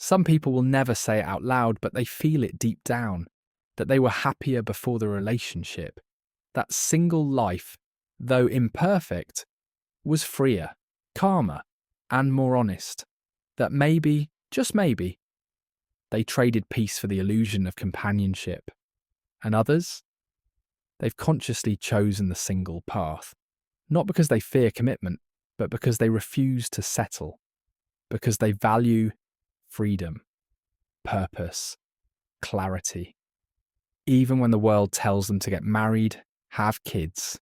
Some people will never say it out loud, but they feel it deep down, that they were happier before the relationship. That single life, though imperfect, was freer, calmer, and more honest. That maybe, just maybe, they traded peace for the illusion of companionship. And others? They've consciously chosen the single path, not because they fear commitment, but because they refuse to settle, because they value freedom, purpose, clarity, even when the world tells them to get married, have kids,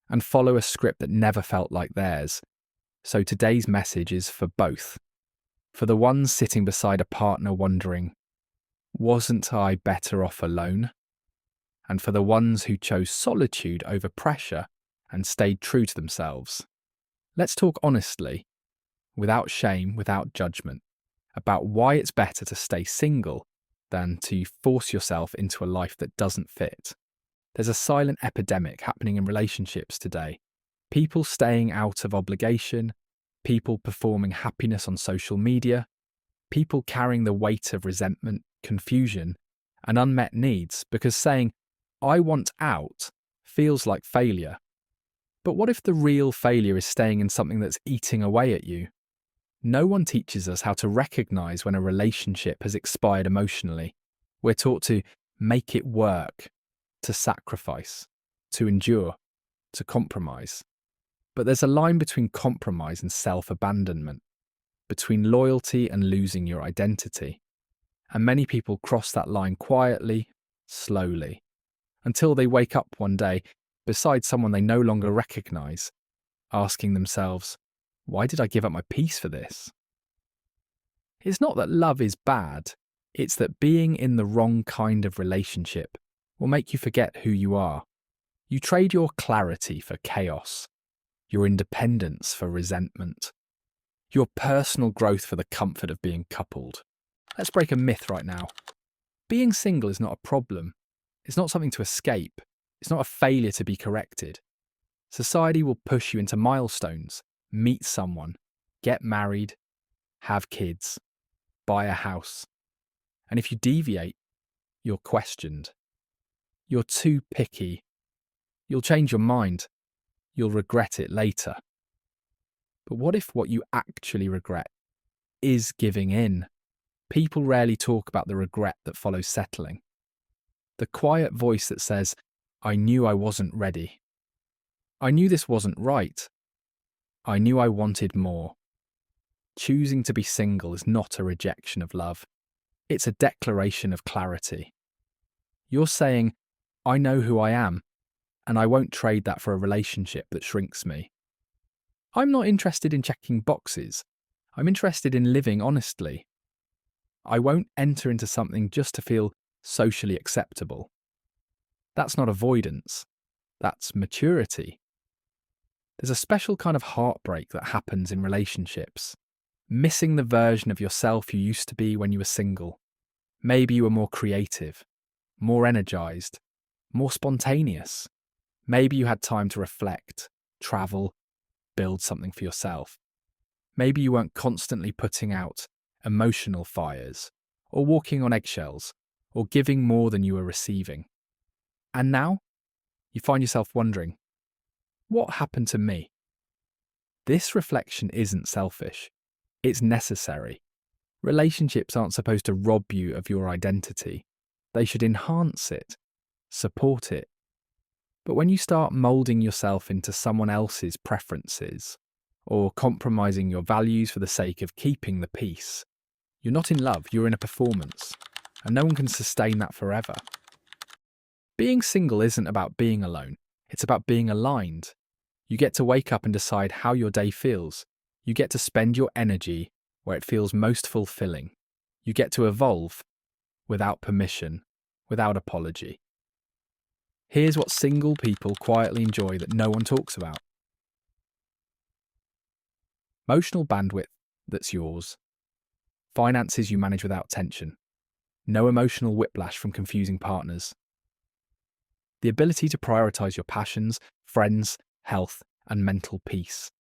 and follow a script that never felt like theirs. So today's message is for both. For the ones sitting beside a partner wondering, wasn't I better off alone? And for the ones who chose solitude over pressure and stayed true to themselves. Let's talk honestly, without shame, without judgment, about why it's better to stay single than to force yourself into a life that doesn't fit. There's a silent epidemic happening in relationships today. People staying out of obligation, people performing happiness on social media, people carrying the weight of resentment, confusion, and unmet needs because saying, I want out, feels like failure. But what if the real failure is staying in something that's eating away at you? No one teaches us how to recognise when a relationship has expired emotionally. We're taught to make it work, to sacrifice, to endure, to compromise. But there's a line between compromise and self-abandonment, between loyalty and losing your identity. And many people cross that line quietly, slowly, until they wake up one day beside someone they no longer recognise, asking themselves, why did I give up my peace for this? It's not that love is bad, it's that being in the wrong kind of relationship will make you forget who you are. You trade your clarity for chaos, your independence for resentment, your personal growth for the comfort of being coupled. Let's break a myth right now. Being single is not a problem. It's not something to escape. It's not a failure to be corrected. Society will push you into milestones, meet someone, get married, have kids, buy a house. And if you deviate, you're questioned. You're too picky. You'll change your mind. You'll regret it later. But what if what you actually regret is giving in? People rarely talk about the regret that follows settling. The quiet voice that says, I knew I wasn't ready. I knew this wasn't right. I knew I wanted more. Choosing to be single is not a rejection of love. It's a declaration of clarity. You're saying, I know who I am, and I won't trade that for a relationship that shrinks me. I'm not interested in checking boxes. I'm interested in living honestly. I won't enter into something just to feel socially acceptable. That's not avoidance. That's maturity. There's a special kind of heartbreak that happens in relationships. Missing the version of yourself you used to be when you were single. Maybe you were more creative, more energized, more spontaneous. Maybe you had time to reflect, travel, build something for yourself. Maybe you weren't constantly putting out emotional fires, or walking on eggshells, or giving more than you were receiving. And now, you find yourself wondering, what happened to me? This reflection isn't selfish. It's necessary. Relationships aren't supposed to rob you of your identity. They should enhance it, support it. But when you start moulding yourself into someone else's preferences, or compromising your values for the sake of keeping the peace, you're not in love, you're in a performance, and no one can sustain that forever. Being single isn't about being alone, it's about being aligned. You get to wake up and decide how your day feels. You get to spend your energy where it feels most fulfilling. You get to evolve without permission, without apology. Here's what single people quietly enjoy that no one talks about. Emotional bandwidth that's yours. Finances you manage without tension. No emotional whiplash from confusing partners. The ability to prioritize your passions, friends, health, and mental peace.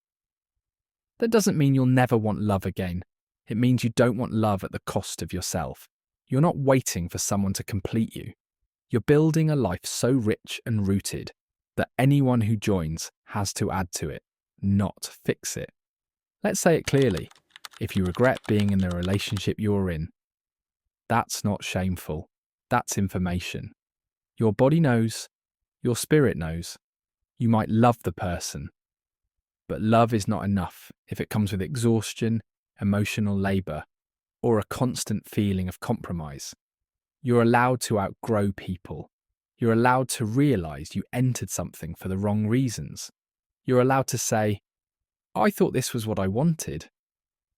That doesn't mean you'll never want love again. It means you don't want love at the cost of yourself. You're not waiting for someone to complete you. You're building a life so rich and rooted that anyone who joins has to add to it, not fix it. Let's say it clearly. If you regret being in the relationship you're in, that's not shameful. That's information. Your body knows. Your spirit knows. You might love the person, but love is not enough if it comes with exhaustion, emotional labour, or a constant feeling of compromise. You're allowed to outgrow people. You're allowed to realise you entered something for the wrong reasons. You're allowed to say, I thought this was what I wanted.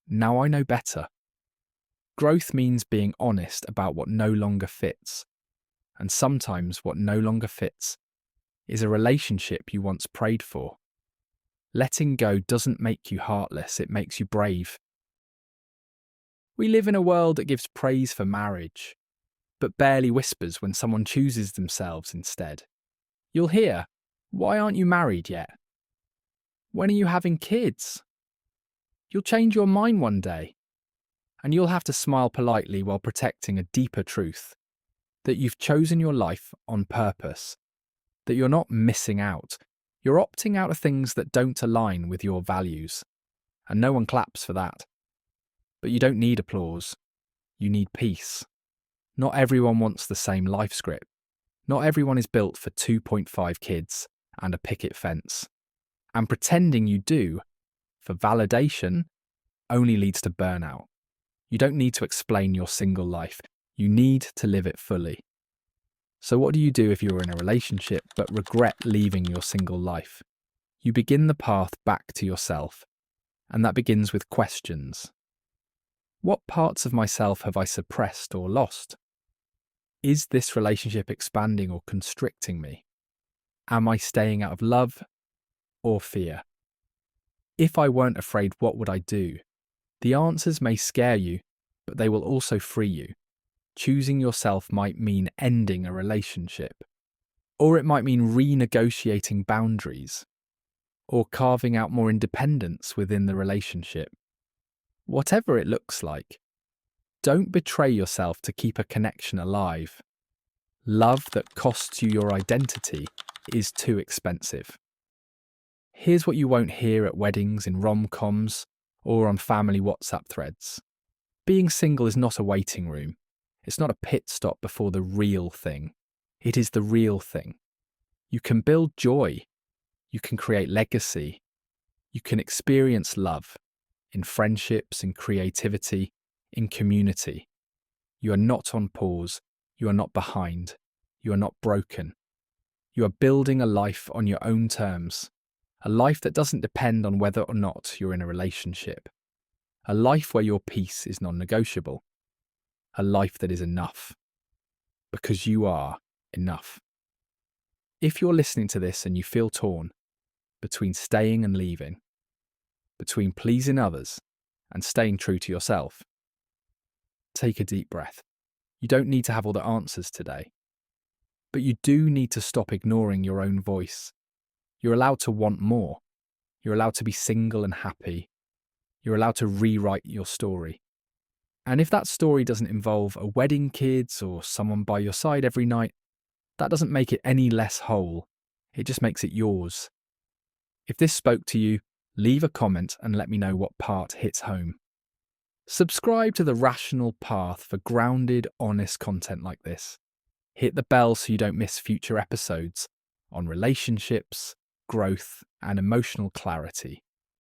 Now I know better. Growth means being honest about what no longer fits. And sometimes what no longer fits is a relationship you once prayed for. Letting go doesn't make you heartless, it makes you brave. We live in a world that gives praise for marriage, but barely whispers when someone chooses themselves instead. You'll hear, why aren't you married yet? When are you having kids? You'll change your mind one day, and you'll have to smile politely while protecting a deeper truth, that you've chosen your life on purpose, that you're not missing out, you're opting out of things that don't align with your values, and no one claps for that. But you don't need applause, you need peace. Not everyone wants the same life script. Not everyone is built for 2.5 kids and a picket fence. And pretending you do, for validation, only leads to burnout. You don't need to explain your single life. You need to live it fully. So what do you do if you're in a relationship but regret leaving your single life? You begin the path back to yourself, and that begins with questions. What parts of myself have I suppressed or lost? Is this relationship expanding or constricting me? Am I staying out of love or fear? If I weren't afraid, what would I do? The answers may scare you, but they will also free you. Choosing yourself might mean ending a relationship, or it might mean renegotiating boundaries, or carving out more independence within the relationship. Whatever it looks like, don't betray yourself to keep a connection alive. Love that costs you your identity is too expensive. Here's what you won't hear at weddings, in rom-coms, or on family WhatsApp threads. Being single is not a waiting room. It's not a pit stop before the real thing. It is the real thing. You can build joy. You can create legacy. You can experience love in friendships, in creativity, in community. You are not on pause. You are not behind. You are not broken. You are building a life on your own terms. A life that doesn't depend on whether or not you're in a relationship. A life where your peace is non-negotiable. A life that is enough. Because you are enough. If you're listening to this and you feel torn between staying and leaving, between pleasing others and staying true to yourself, take a deep breath. You don't need to have all the answers today, but you do need to stop ignoring your own voice. You're allowed to want more. You're allowed to be single and happy. You're allowed to rewrite your story. And if that story doesn't involve a wedding, kids, or someone by your side every night, that doesn't make it any less whole. It just makes it yours. If this spoke to you, leave a comment and let me know what part hits home. Subscribe to The Rational Path for grounded, honest content like this. Hit the bell so you don't miss future episodes on relationships, growth, and emotional clarity.